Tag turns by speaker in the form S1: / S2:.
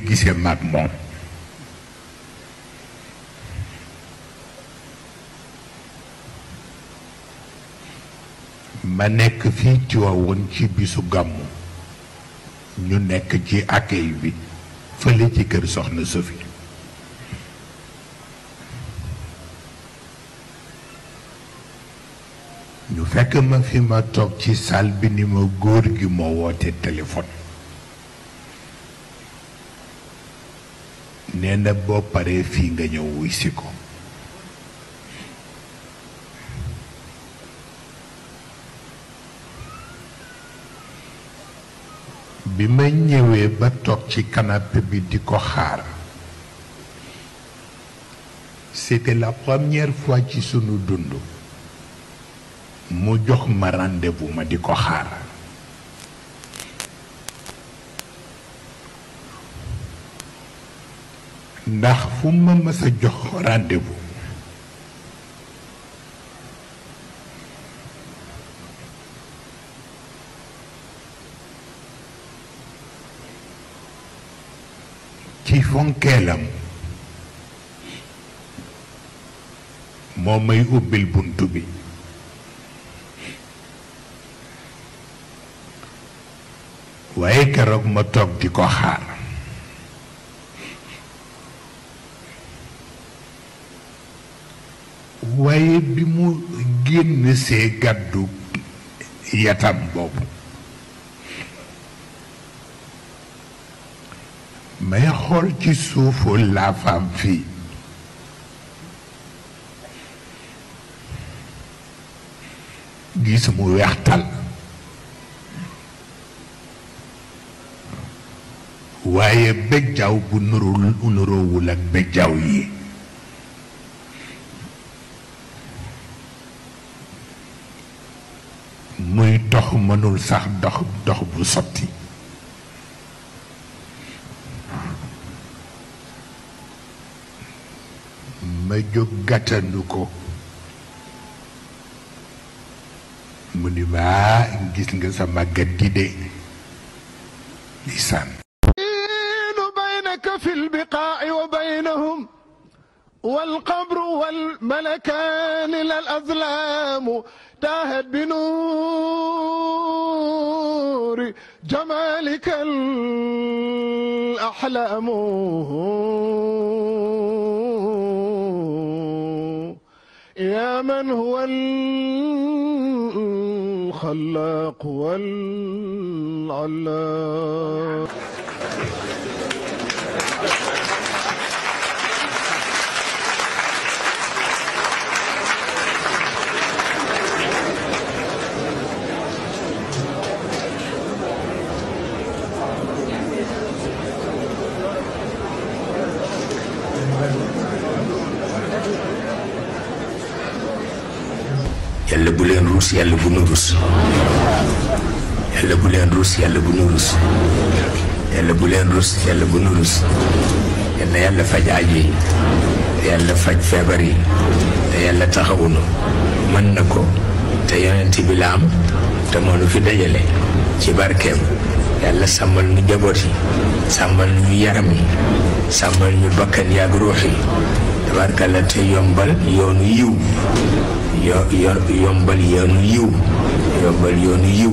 S1: gisee maag moom ma nekk fii Tiwaawoon ci bisu gàmmu ñu nekk ci accueil bi fële ci kër Soxna Sofi ñu fekk ma fi ma toog ci salle bi ni ma góor gi moo woote téléphone nee na boo paree fii nga ñëw wuy si ko bi ma ñëwee ba toog ci canapé bi di ko xaar c'était la première fois ci sunu dund mu jox ma rendez-vous ma di ko xaar ndax fu ma mës a jox rendez-vous ci fonkeelam moo may ubbil bunt bi waaye keroog ma toog di ko xaar waaye bi mu génn see gàddu yatam boobu may xool ci suufu laafaam fii gis mu weextal waaye bejjaaw bu nuroowul ak bejjaaw yi muy dox mënul sax dox bu sotti ma jóg gàttandu ko mu ni ma gis nga sa màggat gi de lisaan
S2: في البقاع وبينهم والقبر والملكان لا الأظلام تاهت بنور جمالك الأحلام يا من هو الخلاق والعلاق
S3: yàlla bu leen ruus yàlla bu nu ruus yàlla bu leen ruus yàlla bu nu ruus yàlla bu leen ruus yàlla bu nu ruus yal na yàlla faj aajo yi te yàlla faj feebar yi te yàlla taxawunu mën na ko te yonent bi la am te moo nu fi dajale ci barkeem yàlla sàmmal nu njaboot yi sàmmal nu yaram yi sàmmal ñu bakkan yaag ruux yi tabarkalla te yombal yoonu yiw yombal yoonu yiw